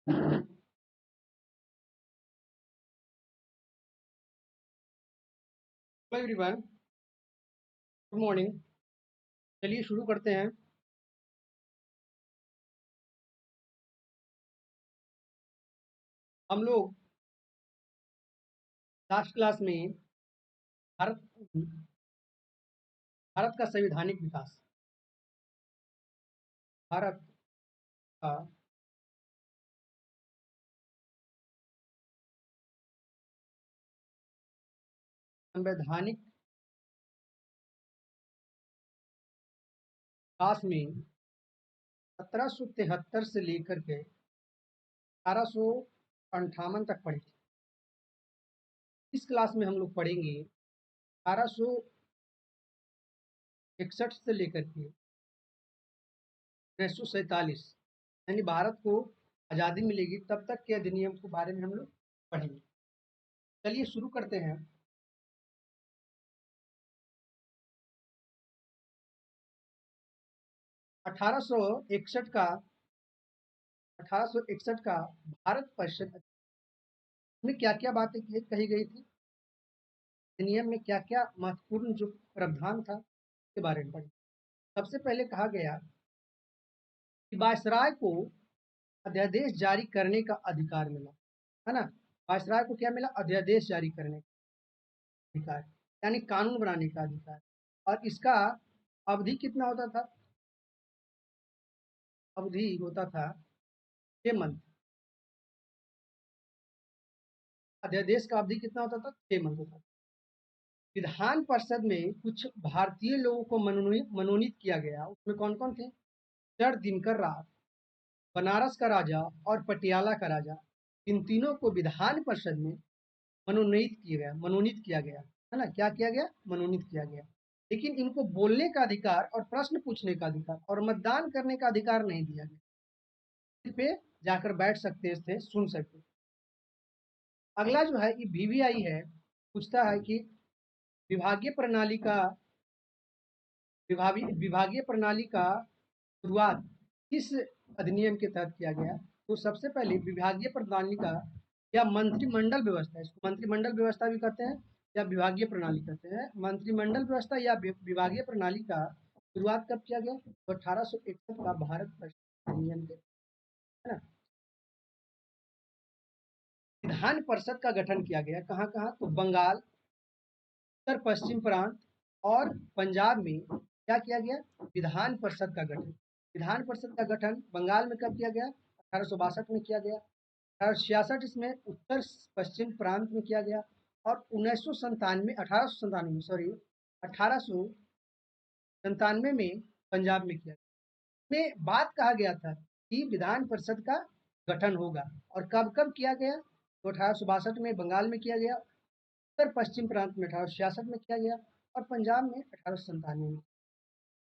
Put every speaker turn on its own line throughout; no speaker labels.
Hello everyone, good morning. चलिए शुरू करते हैं। हम लोग लास्ट क्लास में भारत भारत का संवैधानिक विकास, भारत का संवैधानिक विकास में 1773 से लेकर के 1858 तक पढ़े थे। इस क्लास में हम लोग पढ़ेंगे 1861 से लेकर के 1947, यानी भारत को आज़ादी मिलेगी तब तक के अधिनियम के बारे में हम लोग पढ़ेंगे। चलिए शुरू करते हैं। 1861 का 1861 का भारत परिषद में क्या-क्या बातें कही गई थी, अधिनियम में क्या-क्या महत्वपूर्ण जो प्रावधान था उसके बारे में पढ़ें। सबसे पहले कहा गया कि वायसराय को अध्यादेश जारी करने का अधिकार मिला, है ना। वायसराय को क्या मिला? अध्यादेश जारी करने का अधिकार, यानी कानून बनाने का अधिकार। और इसका अवधि कितना होता था? अवधि होता था 6 मंथ। अध्यादेश का अवधि कितना होता था? 6 मंथ होता था। विधान परिषद में कुछ भारतीय लोगों को मनोनीत किया गया। उसमें कौन कौन थे? सर दिनकर राव, बनारस का राजा और पटियाला का राजा। इन तीनों को विधान परिषद में मनोनीत किया गया, है ना। क्या किया गया? मनोनीत किया गया। लेकिन इनको बोलने का अधिकार और प्रश्न पूछने का अधिकार और मतदान करने का अधिकार नहीं दिया गया। पे जाकर बैठ सकते थे, सुन सकते। अगला जो है ये बीवीआई है, पूछता है कि विभागीय प्रणाली का विभागीय प्रणाली का शुरुआत किस अधिनियम के तहत किया गया? तो सबसे पहले विभागीय प्रणाली का या मंत्रिमंडल व्यवस्था, इसको मंत्रिमंडल व्यवस्था भी कहते हैं या विभागीय प्रणाली कहते हैं। मंत्रिमंडल व्यवस्था या विभागीय प्रणाली का शुरुआत कब किया गया? तो 1861 का भारत परिषद अधिनियम के, है ना। विधान परिषद का गठन किया गया कहाँ कहाँ? तो बंगाल, उत्तर पश्चिम प्रांत और पंजाब में क्या किया गया? विधान परिषद का गठन। विधान परिषद का गठन बंगाल में कब किया गया? 1862 में किया गया। 1866 इसमें उत्तर पश्चिम प्रांत में किया गया। और 1897 में पंजाब में किया गया। में बात कहा गया था कि विधान परिषद का गठन होगा। और कब कब किया गया? तो 1862 में बंगाल में किया गया, उत्तर पश्चिम प्रांत में 1866 में किया गया और पंजाब में 1897 में।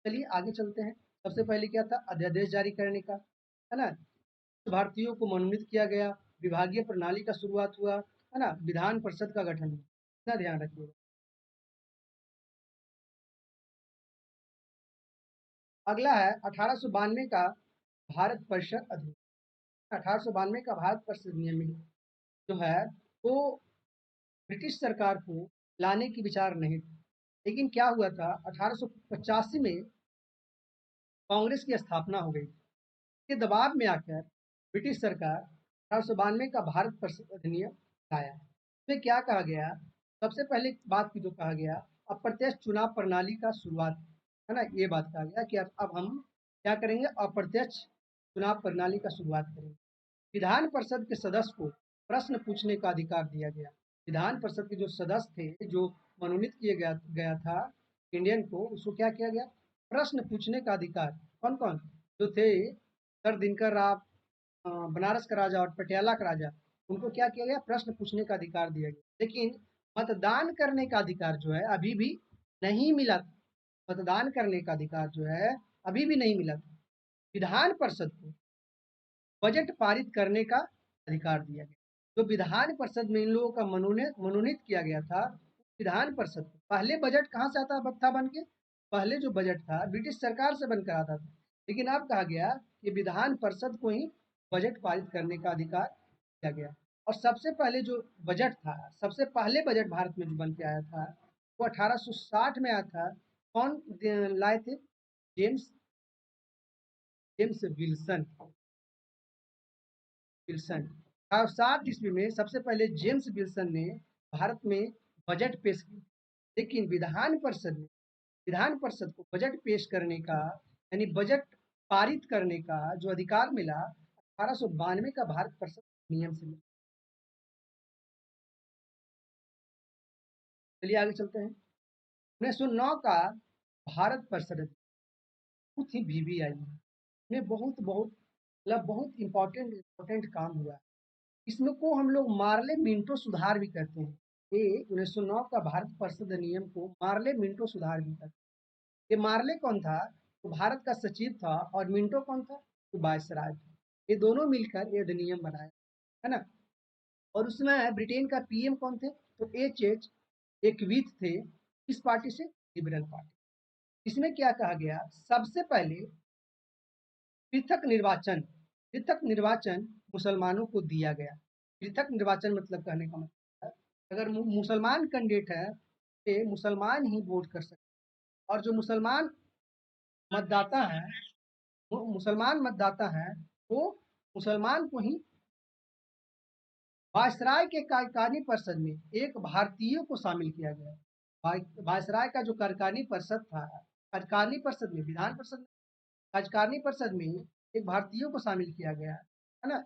चलिए आगे चलते हैं। सबसे पहले क्या था? अध्यादेश जारी करने का, है ना। भारतीयों को मनोनीत किया गया, विभागीय प्रणाली का शुरुआत हुआ, है ना। विधान परिषद का गठन हुआ, इतना ध्यान रखिएगा। अगला है 1892 का भारत परिषद अधिनियम। 1892 का भारत परिषद अधिनियम जो है वो ब्रिटिश सरकार को लाने की विचार नहीं था। लेकिन क्या हुआ था? 1885 में कांग्रेस की स्थापना हो गई। के दबाव में आकर ब्रिटिश सरकार 1892 का भारत परिषद अधिनियम लाया। इसमें क्या कहा गया? सबसे पहले बात की जो कहा गया, अप्रत्यक्ष चुनाव प्रणाली का शुरुआत, है ना। ये बात कहा गया कि अब हम क्या करेंगे? अप्रत्यक्ष चुनाव प्रणाली का शुरुआत करेंगे। विधान परिषद के सदस्य को प्रश्न पूछने का अधिकार दिया गया। विधान परिषद के जो सदस्य थे, जो मनोनीत किए गया था इंडियन को, उसको क्या किया गया? प्रश्न पूछने का अधिकार। कौन कौन जो थे? सर दिनकर राव, बनारस का राजा और पटियाला का राजा, उनको क्या किया गया? प्रश्न पूछने का अधिकार दिया गया। लेकिन मतदान करने का अधिकार जो है अभी भी नहीं मिला। मतदान करने का अधिकार जो है अभी भी नहीं मिला। विधान परिषद को बजट पारित करने का अधिकार दिया गया। जो विधान परिषद में इन लोगों का मनोनीत किया गया था, विधान परिषद पहले बजट कहाँ से आता था बन के? पहले जो बजट था ब्रिटिश सरकार से बनकर आता था। लेकिन अब कहा गया कि विधान परिषद को ही बजट पारित करने का अधिकार दिया गया। और सबसे पहले जो बजट था, सबसे पहले बजट भारत में जो बन के आया था, वो 1860 में आया था। कौन लाए थे? James James Wilson. विल्सन 1860 ईस्वी में सबसे पहले जेम्स विल्सन ने भारत में बजट पेश किया। लेकिन विधान परिषद को बजट पेश करने का, यानी बजट पारित करने का जो अधिकार मिला, 1892 का भारत परिषद नियम से मिला। चलिए आगे चलते हैं। 1909 का भारत परिषद बहुत ही VVI है। इसमें बहुत बहुत मतलब बहुत इंपॉर्टेंट काम हुआ है। इसमें को हम लोग मार्ले मिंटो सुधार भी कहते हैं। ये 1909 का भारत परिषद नियम को मार्ले मिंटो सुधार भी कहते हैं। ये मार्ले कौन था? तो भारत का सचिव था। और मिंटो कौन था? तो वायसराय था। ये दोनों मिलकर ये अधिनियम बनाया, है ना। और उसमें ब्रिटेन का PM कौन थे? तो H एकविथ थे। किस पार्टी से? Liberal party. इसमें क्या कहा गया? सबसे पहले पृथक निर्वाचन मुसलमानों को दिया गया। पृथक निर्वाचन मतलब कहने का मतलब है, अगर मुसलमान कैंडिडेट है तो मुसलमान ही वोट कर सकते। और जो मतदाता है मुसलमान मतदाता है, वो मुसलमान को ही। वायसराय के कार्यकारिणी परिषद में एक भारतीय को शामिल किया गया। वायसराय का जो कार्यकारिणी परिषद था, कार्यकारिणी परिषद में, विधान परिषद, कार्यकारिणी परिषद में एक भारतीय को शामिल किया गया, है ना।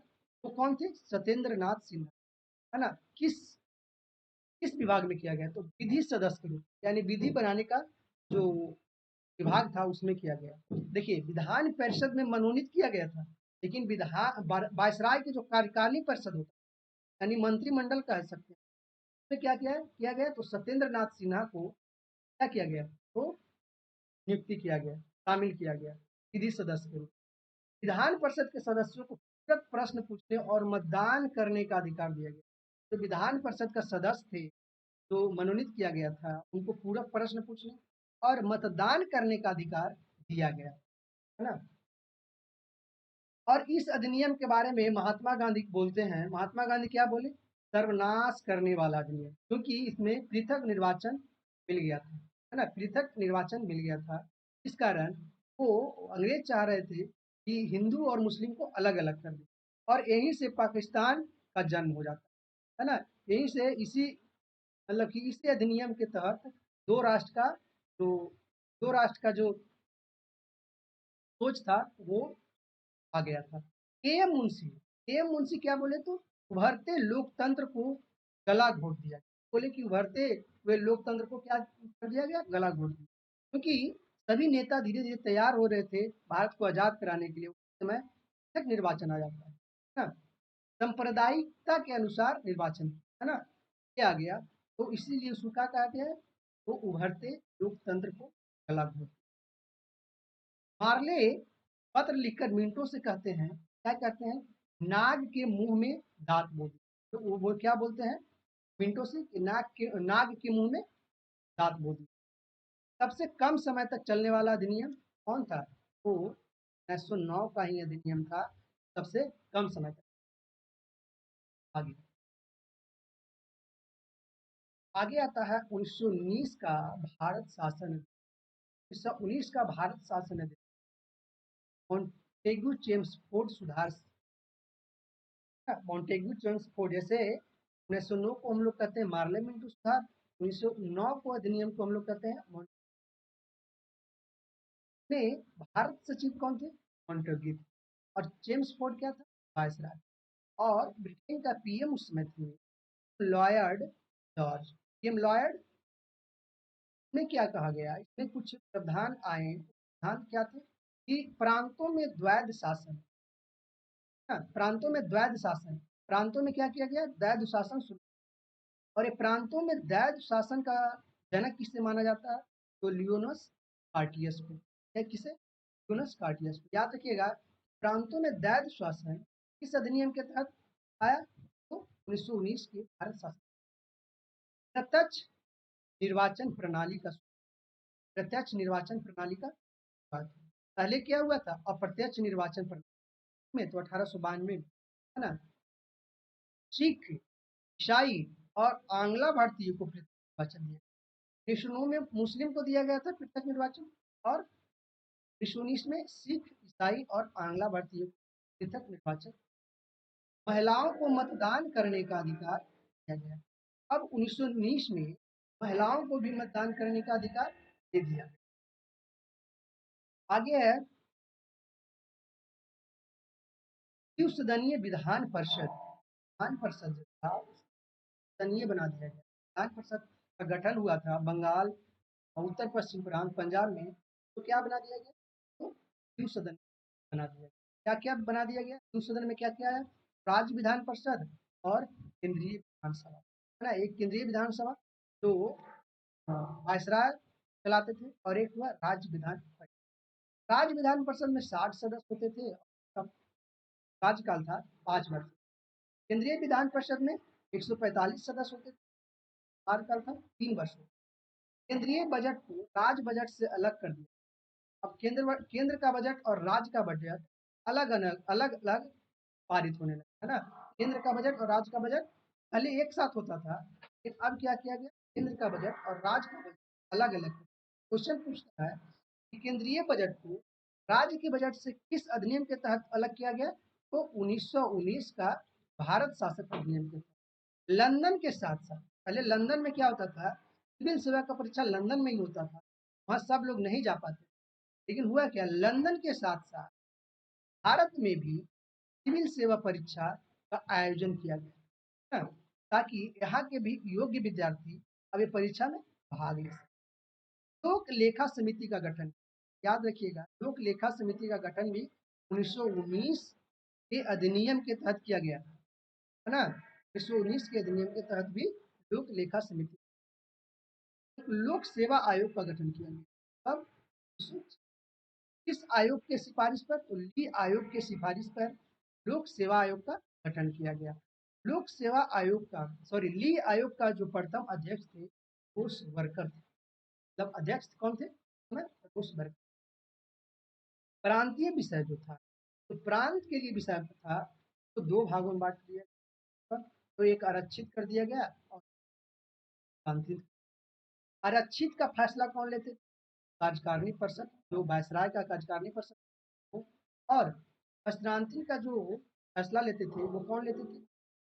तो कौन थे? सत्येंद्र नाथ सिन्हा, है ना। किस किस विभाग में किया गया? तो विधि सदस्य के रूप, यानी विधि बनाने का जो विभाग था उसमें किया गया। देखिए, विधान परिषद में मनोनीत किया गया था, लेकिन विधान वायसराय के जो कार्यकारिणी परिषद होता है, यानी मंत्रिमंडल कह सकते हैं, उसमें क्या किया गया? तो सत्येंद्र नाथ सिन्हा को क्या किया गया? तो नियुक्ति किया गया, शामिल किया गया विधि सदस्य के रूप। विधान परिषद के सदस्यों को पूरक प्रश्न पूछने और मतदान करने का अधिकार दिया गया। तो विधान परिषद का सदस्य थे जो मनोनीत किया गया था, उनको पूरक प्रश्न पूछने और मतदान करने का अधिकार दिया गया, है ना। और इस अधिनियम के बारे में महात्मा गांधी बोलते हैं। महात्मा गांधी क्या बोले? सर्वनाश करने वाला अधिनियम, क्योंकि इसमें पृथक निर्वाचन मिल गया था, है ना। पृथक निर्वाचन मिल गया था। इस कारण वो अंग्रेज चाह रहे थे कि हिंदू और मुस्लिम को अलग अलग कर दे, और यहीं से पाकिस्तान का जन्म हो जाता है ना। यहीं से इसी मतलब कि इसी अधिनियम के तहत दो राष्ट्र का जो दो राष्ट्र का जो सोच था वो आ गया था। के एम मुंशी क्या बोले? तो उभरते लोकतंत्र को गला घोट दिया। बोले कि उभरते हुए लोकतंत्र को क्या कर दिया गया? गला घोट दिया। क्योंकि सभी नेता धीरे धीरे तैयार हो रहे थे भारत को आजाद कराने के लिए। उस समय तक निर्वाचन आ जाता है ना, सांप्रदायिकता के अनुसार निर्वाचन, है ना, ये आ गया। तो इसीलिए उसको क्या कहा गया है? तो उभरते लोकतंत्र को गला घोट। मार्ले पत्र लिखकर मिंटो से कहते हैं, क्या कहते हैं? नाग के मुंह में दांत बोल। तो वो क्या बोलते हैं मिंटो से कि नाग के मुंह में दांत बोल। सबसे कम समय तक चलने वाला अधिनियम कौन था? वो 1909 का ही अधिनियम था, सबसे कम समय तक। आगे आगे आता है 1919 का भारत शासन। 1919 का भारत शासन अधिनियम मॉन्टेग्यू चेम्सफोर्ड सुधार। मॉन्टेग्यू चेम्सफोर्ड, जैसे 1909 को हम लोग कहते हैं मार्ले मिंटो सुधार, 1909 को अधिनियम को हम लोग कहते हैं में भारत सचिव कौन थे? मॉन्टेग्यू। और चेम्सफोर्ड क्या था? वायसराय। और ब्रिटेन का PM उस समय थे लॉयड जॉर्ज। PM लॉयड में क्या कहा गया? इसमें कुछ प्रावधान आए। प्रावधान क्या थे? कि प्रांतों में द्वैध शासन, हाँ, प्रांतों में क्या किया गया? द्वैध शासन शुरू। और ये प्रांतों में द्वैध शासन का जनक किसे माना जाता है? तो लियोनस कार्टियस को। है किसे? लियोनस कार्टियस को। याद रखिएगा, प्रांतों में द्वैध शासन किस अधिनियम के तहत आया? तो 1919 के भारत शासन। प्रत्यक्ष निर्वाचन प्रणाली का प्रत्यक्ष निर्वाचन प्रणाली का बात। पहले क्या हुआ था? अप्रत्यक्ष निर्वाचन प्रणाली। में तो 1892 में, है ना, सिख, ईसाई और आंग्ला भारतीय को पृथक निर्वाचन दिया। 1909 में मुस्लिम को दिया गया था पृथक निर्वाचन, और 1919 में सिख, ईसाई और आंग्ला भारतीय को पृथक निर्वाचन। महिलाओं को मतदान करने का अधिकार दिया गया। अब 1919 में महिलाओं को भी मतदान करने का अधिकार दे दिया गया। आगे है द्विसदनीय विधान परिषद। विधान परिषद जो था सदनीय बना दिया गया। विधान परिषद का गठन हुआ था बंगाल और उत्तर पश्चिम प्रांत पंजाब में, तो क्या बना दिया गया, तो द्विसदन बना दिया गया। क्या क्या बना दिया गया द्विसदन में, क्या क्या है, राज्य विधान परिषद और केंद्रीय विधानसभा, है ना। एक केंद्रीय विधानसभा जो वायसराय चलाते थे, और एक हुआ राज्य विधान परिषद। राज्य विधान परिषद में 60 सदस्य होते थे, तब कार्यकाल था 5 वर्ष। केंद्रीय विधान परिषद में 145 सदस्य होते थे, कार्यकाल था 3 वर्ष। केंद्रीय बजट को राज्य बजट से अलग कर दिया। अब केंद्र का बजट और राज्य का बजट अलग अलग अलग अलग पारित होने लगा, है ना। केंद्र का बजट और राज्य का बजट पहले एक साथ होता था, लेकिन अब क्या किया गया, केंद्र का बजट और राज्य का बजट अलग अलग। क्वेश्चन पूछता है कि केंद्रीय बजट को राज्य के बजट से किस अधिनियम के तहत अलग किया गया, तो 1919 का भारत शासन अधिनियम के तहत। लंदन के साथ साथ, पहले लंदन में क्या होता था, सिविल सेवा का परीक्षा लंदन में ही होता था, वहां सब लोग नहीं जा पाते। लेकिन हुआ क्या, लंदन के साथ साथ भारत में भी सिविल सेवा परीक्षा का आयोजन किया गया, है ना, ताकि यहाँ के भी योग्य विद्यार्थी अब ये परीक्षा में भाग ले सकें। लोक लेखा समिति का गठन, याद रखिएगा, लोक लेखा समिति का गठन भी 1919 के अधिनियम के तहत किया गया, है ना। 1919 के अधिनियम के तहत भी लोक लेखा समिति। लोक सेवा आयोग का गठन किया गया। अब किस आयोग के सिफारिश पर, तो ली आयोग के सिफारिश पर लोक सेवा आयोग का गठन किया गया। लोक सेवा आयोग का, सॉरी, ली आयोग का जो प्रथम अध्यक्ष थे वो वर्कर थे। मतलब अध्यक्ष कौन थे, वर्कर। प्रांतीय विषय जो था, तो प्रांत के लिए विषय था, तो 2 भागों में बांट दिया गया। तो एक आरक्षित कर दिया गया और प्रांतित। आरक्षित का फैसला कौन लेते, कार्यकारिणी परिषद, जो वायसराय का कार्यकारिणी परिषद हो, और हस्तांतरण का जो फैसला लेते थे वो कौन लेते थे,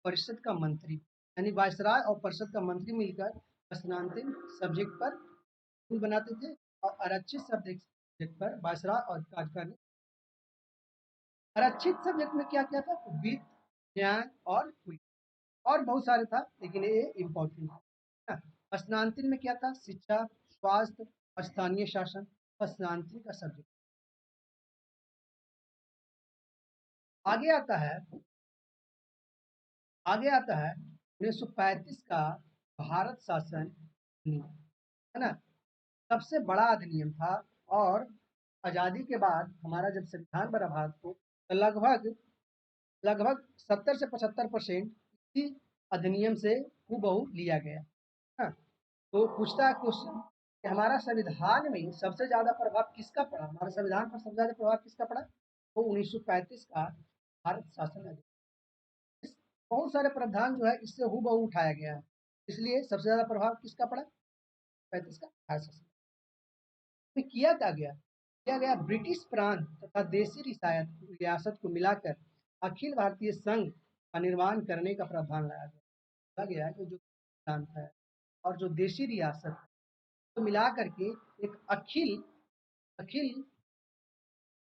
परिषद का मंत्री। यानी वायसराय और परिषद का मंत्री मिलकर हस्तांतरण सब्जेक्ट पर रूल बनाते थे, और आरक्षित सब्जेक्ट पर वायसराय और कार्यकारिणी। आरक्षित सब्जेक्ट में क्या क्या था, वित्त, न्याय और पुलिस, और बहुत सारे था, लेकिन ये इम्पोर्टेंट है। हस्तांतरण में क्या था, शिक्षा, स्वास्थ्य, स्थानीय शासन, हस्तांतरण का सब्जेक्ट। आगे आता है, आगे आता है 1935 का भारत शासन अधिनियम, है ना। सबसे बड़ा अधिनियम था, और आज़ादी के बाद हमारा जब संविधान बना भारत को, तो लगभग लगभग 70 से 75% इसी अधिनियम से हूबहू लिया गया, है। तो पूछता है क्वेश्चन कि हमारा संविधान में सबसे ज्यादा प्रभाव किसका पड़ा, हमारे संविधान पर सबसे ज्यादा प्रभाव किसका पड़ा, तो 1935 का भारत शासन अधिनियम। बहुत सारे प्रावधान जो है इससे हूबहू उठाया गया है, इसलिए सबसे ज्यादा प्रभाव किसका पड़ा, 35 का भारत शासन में। किया क्या गया, किया गया ब्रिटिश प्रांत तथा देशी रियासत को मिलाकर अखिल भारतीय संघ का निर्माण करने का प्रावधान लाया गया। कहा गया कि जो प्रांत है और जो देशी रियासत को मिला करके एक अखिल अखिल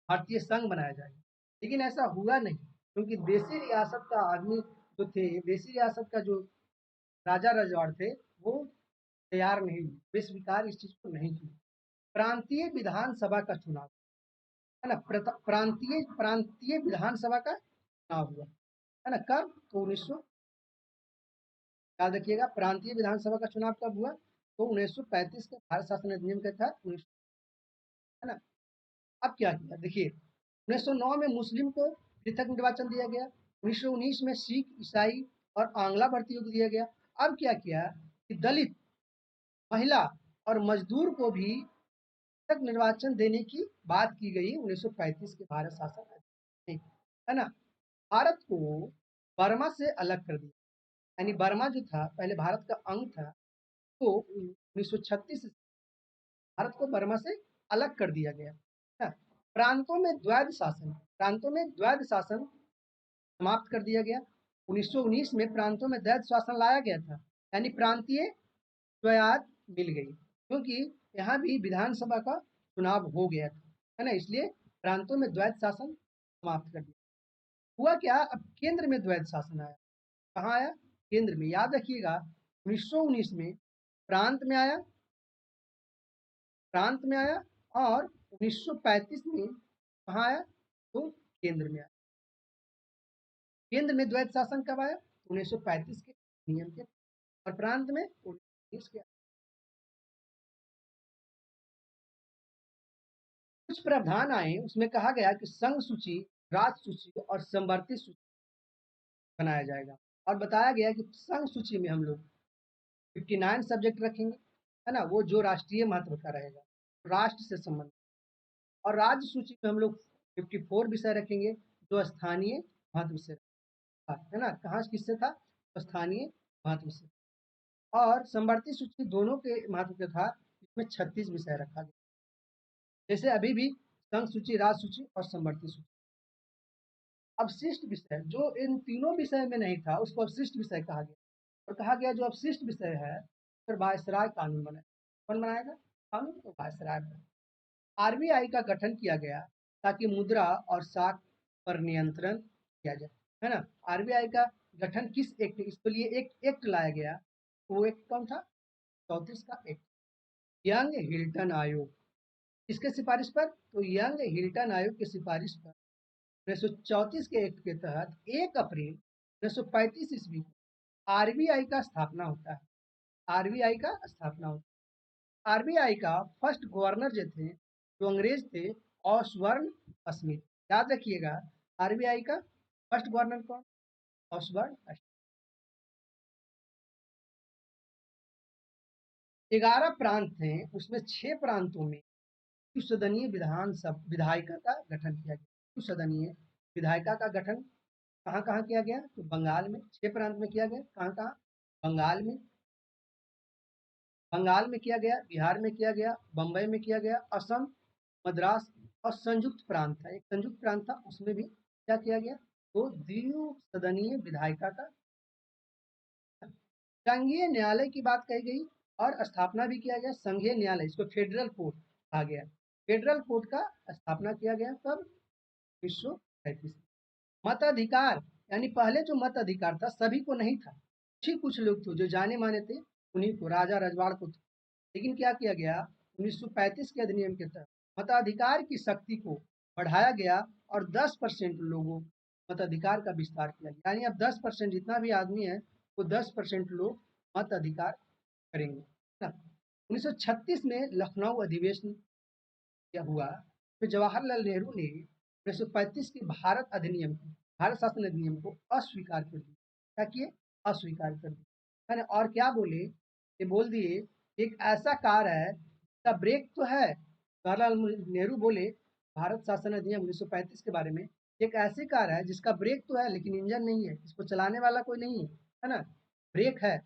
भारतीय संघ बनाया जाएगा। लेकिन ऐसा हुआ नहीं, क्योंकि देशी रियासत का आदमी जो थे, देशी रियासत का जो राजा रजवाड़ थे, वो तैयार नहीं हुए, वे स्वीकार इस चीज को नहीं किए। प्रांतीय विधानसभा का चुनाव, है ना, प्रांतीय प्रांतीय विधानसभा का चुनाव हुआ, है ना, कब, तो 1900, याद रखिएगा, प्रांतीय विधानसभा का चुनाव कब हुआ, तो 1935 के भारत शासन अधिनियम के तहत 1900, है ना। अब क्या किया, देखिए, 1909 में मुस्लिम को पृथक निर्वाचन दिया गया, 1919 में सिख, ईसाई और आंग्ला भारतीयों को दिया गया। अब क्या किया कि दलित, महिला और मजदूर को भी पृथक निर्वाचन देने की बात की गई 1935 के भारत शासन अधिनियम में। है ना। भारत को बर्मा से अलग कर दिया, यानी बर्मा जो था पहले भारत का अंग था, तो 1936 भारत को बर्मा से अलग कर दिया गया, है ना। प्रांतों में द्वैध शासन समाप्त कर दिया गया। 1919 में प्रांतों में द्वैध शासन लाया गया था, यानी प्रांतीय स्वयात मिल गई, क्योंकि यहाँ भी विधानसभा का चुनाव हो गया था, है ना, इसलिए प्रांतों में द्वैध शासन समाप्त कर दिया। हुआ क्या, अब केंद्र में द्वैध शासन आया। कहाँ आया, केंद्र में। याद रखिएगा 1919 में प्रांत में आया, और 1935 में कहाँ आया, तो केंद्र में आया। केंद्र में द्वैध शासन कब आया, 1935 के नियम के, और प्रांत में 1919 के। कुछ प्रावधान आए, उसमें कहा गया कि संघ सूची, राज्य सूची और समवर्ती सूची बनाया जाएगा, और बताया गया कि संघ सूची में हम लोग 59 सब्जेक्ट रखेंगे, है ना, वो जो राष्ट्रीय महत्व का रहेगा, राष्ट्र से संबंधित। और राज्य सूची में हम लोग 54 विषय रखेंगे जो स्थानीय महत्व से था, है ना, कहाँ किससे था, स्थानीय महत्व से। और समवर्ती सूची दोनों के महत्व का था, इसमें 36 विषय रखा गया, जैसे अभी भी संघ सूची, राज्य सूची और समवर्ती सूची। अवशिष्ट विषय जो इन तीनों विषय में नहीं था, उसको अवशिष्ट विषय कहा गया, और कहा गया जो अवशिष्ट विषय है फिर वायसराय कानून बनाए। कौन बनाएगा कानून, तो वायसराय बनाएगा। आरबीआई का गठन किया गया ताकि मुद्रा और साख पर नियंत्रण किया जाए, है ना। आरबीआई का गठन किस एक्ट, इसके लिए एक एक्ट लाया गया, वो एक्ट कौन था, 34 का एक्ट, यंग हिल्टन आयोग। किसके सिफारिश पर, तो यंग हिल्टन आयोग की सिफारिश पर 1934 के एक्ट के तहत 1 अप्रैल 1935 ईस्वी को आरबीआई का स्थापना होता है। आरबीआई का स्थापना होता है। आरबीआई का फर्स्ट गवर्नर जो थे, जो अंग्रेज थे, ऑसबर्न स्मिथ। याद रखिएगा आरबीआई का फर्स्ट गवर्नर कौन, ऑसबर्न स्मिथ। 11 प्रांत थे, उसमें 6 प्रांतों में सदनीय विधानसभा विधायिका का गठन किया गया। सदनीय विधायिका का गठन कहाँ कहाँ किया गया, तो बंगाल में 6 प्रांत में किया गया। कहाँ कहाँ, बंगाल में, किया गया, बिहार में किया गया, बम्बई में किया गया, असम, मद्रास, और संयुक्त प्रांत था, एक संयुक्त प्रांत था, उसमें भी क्या किया गया, तो द्विसदनीय विधायिका का। संघीय न्यायालय की बात कही गई, और स्थापना भी किया गया संघीय न्यायालय, इसको फेडरल कोर्ट कहा गया। फेडरल कोर्ट का स्थापना किया गया कब, 1935। मताधिकार, यानी पहले जो मत अधिकार था सभी को नहीं था, कुछ लोग थे जो जाने माने थे, उन्हीं को, राजा रजवाड़ को थे। लेकिन क्या किया गया, 1935 के अधिनियम के तहत मताधिकार की शक्ति को बढ़ाया गया, और 10% लोगों मताधिकार का विस्तार किया गया, यानी अब 10% जितना भी आदमी है वो 10% लोग मत अधिकार करेंगे, है ना। 1936 में लखनऊ अधिवेशन क्या हुआ, तो जवाहरलाल नेहरू ने 1935 के भारत अधिनियम को, भारत शासन अधिनियम को अस्वीकार कर दिया। क्या किए, अस्वीकार कर दिया, है ना। और क्या बोले, ये बोल दिए एक ऐसा कार है जिसका ब्रेक तो है, जवाहरलाल नेहरू बोले भारत शासन अधिनियम 1935 के बारे में, एक ऐसी कार है जिसका ब्रेक तो है लेकिन इंजन नहीं है, इसको चलाने वाला कोई नहीं है, है ना, ब्रेक है।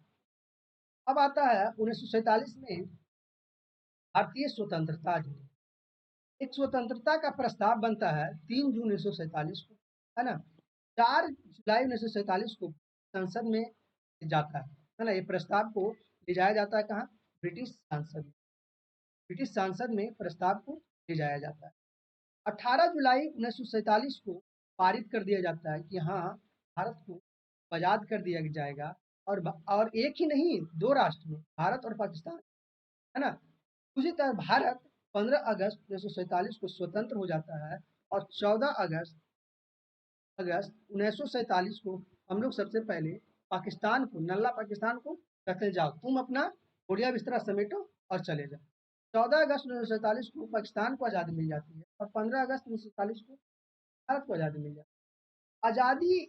अब आता है 1947 में भारतीय स्वतंत्रता जो, एक स्वतंत्रता का प्रस्ताव बनता है 3 जून 1947 को, है ना। 4 जुलाई 1947 को संसद में जाता है ना, ये प्रस्ताव को ले जाया जाता है कहाँ, ब्रिटिश संसद में। ब्रिटिश संसद में प्रस्ताव को ले जाया जाता है। 18 जुलाई 1947 को पारित कर दिया जाता है कि हाँ, भारत को आजाद कर दिया जाएगा, और एक ही नहीं, 2 राष्ट्र में, भारत और पाकिस्तान, है ना। उसी तरह भारत 15 अगस्त 1947 को स्वतंत्र हो जाता है, और 14 अगस्त 1947 को हम लोग सबसे पहले पाकिस्तान को, नल्ला पाकिस्तान को कहते जाओ तुम अपना उड़िया बिस्तरा समेटो और चले जाओ। 14 अगस्त 1947 को पाकिस्तान को आज़ादी मिल जाती है, और 15 अगस्त 1947 को भारत को आज़ादी मिल जाती है। आज़ादी,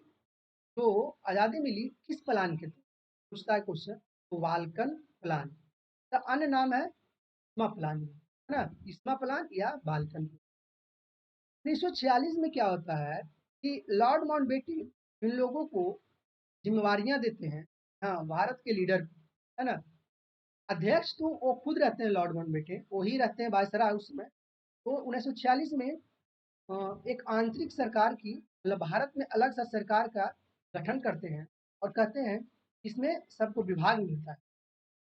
तो आज़ादी मिली किस प्लान के थ्रू, पूछता है क्वेश्चन, तो वालकन प्लान का अन्य नाम है इस्मा प्लान, है ना, इस्मा प्लान या बाल्कन। 1946 में क्या होता है, कि लॉर्ड माउंटबेटन इन लोगों को जिम्मेवारियां देते हैं, हाँ, भारत के लीडर, है ना। अध्यक्ष तो वो खुद रहते हैं, लॉर्ड माउंटबेटन वो ही रहते हैं वायसराय उस समय। तो 1946 में एक आंतरिक सरकार की, मतलब भारत में अलग सा सरकार का गठन करते हैं और कहते हैं इसमें सबको विभाग मिलता है।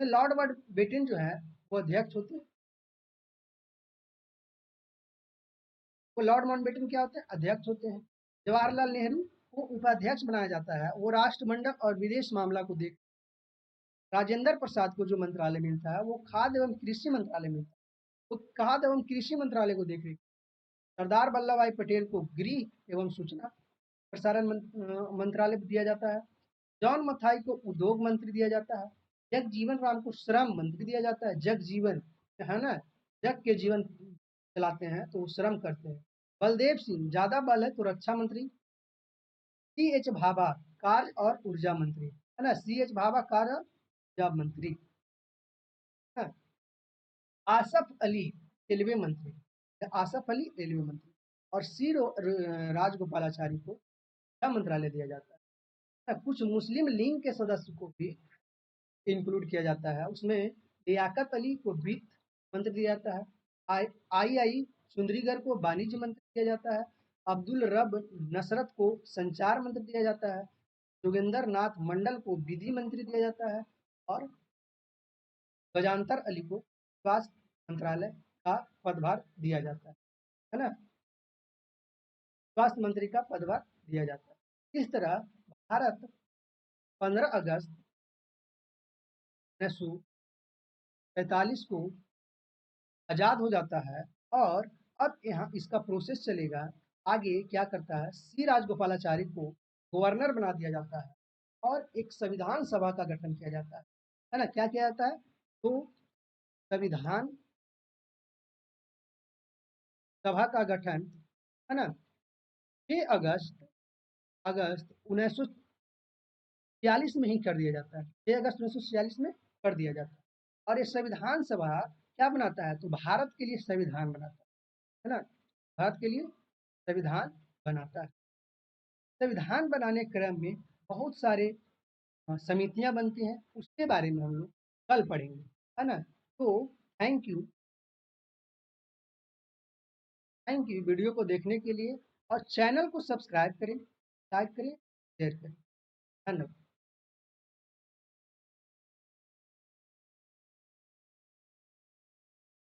तो लॉर्ड माउंटबेटन जो है वो अध्यक्ष होते हैं। वो लॉर्ड माउंटबेटन क्या होते हैं? अध्यक्ष होते हैं। जवाहरलाल नेहरू को उपाध्यक्ष बनाया जाता है, वो राष्ट्रमंडल और विदेश मामला को देख। राजेंद्र प्रसाद को जो मंत्रालय मिलता है वो खाद्य एवं कृषि मंत्रालय मिलता है, वो खाद्य एवं कृषि मंत्रालय को देख रही। सरदार वल्लभ भाई पटेल को गृह एवं सूचना प्रसारण मंत्रालय दिया जाता है। जॉन मथाई को उद्योग मंत्री दिया जाता है। जगजीवन राम को श्रम मंत्री दिया जाता है। जगजीवन, है ना, जग के जीवन चलाते हैं तो वो श्रम करते हैं। बलदेव सिंह, ज्यादा बल है तो रक्षा मंत्री। सी एच भाभा, कार्य और ऊर्जा मंत्री, है ना। सी एच भाभा, कार्य ऊर्जा मंत्री, है। आसफ अली, रेलवे मंत्री। आसफ अली रेलवे मंत्री। और सी राजगोपालाचारी को क्या मंत्रालय दिया जाता है। कुछ मुस्लिम लीग के सदस्य को भी इंक्लूड किया जाता है उसमें। लियाकत अली को वित्त मंत्री दिया जाता है। आई सुंदरीगर को वाणिज्य मंत्री दिया जाता है। अब्दुल रब नसरत को संचार मंत्री दिया जाता है। जोगेंद्र नाथ मंडल को विधि मंत्री दिया जाता है। और गजानतर अली को स्वास्थ्य मंत्रालय का पदभार दिया जाता है ना। स्वास्थ्य मंत्री का पदभार दिया जाता है। इस तरह भारत 15 अगस्त 1947 को आज़ाद हो जाता है। और अब यहाँ इसका प्रोसेस चलेगा आगे। क्या करता है, सी राजगोपालाचारी को गवर्नर बना दिया जाता है और एक संविधान सभा का गठन किया जाता है ना। क्या किया जाता है? तो संविधान सभा का गठन, है ना, 6 अगस्त 1946 में ही कर दिया जाता है। 6 अगस्त 1946 में कर दिया जाता है। और ये संविधान सभा क्या बनाता है? तो भारत के लिए संविधान बनाता है ना। भारत के लिए संविधान बनाता है। संविधान बनाने क्रम में बहुत सारे समितियां बनती हैं, उसके बारे में हम लोग कल पढ़ेंगे, है ना। तो thank you, thank you video को देखने के लिए। और चैनल को सब्सक्राइब करें, लाइक करें, शेयर करें। धन्यवाद।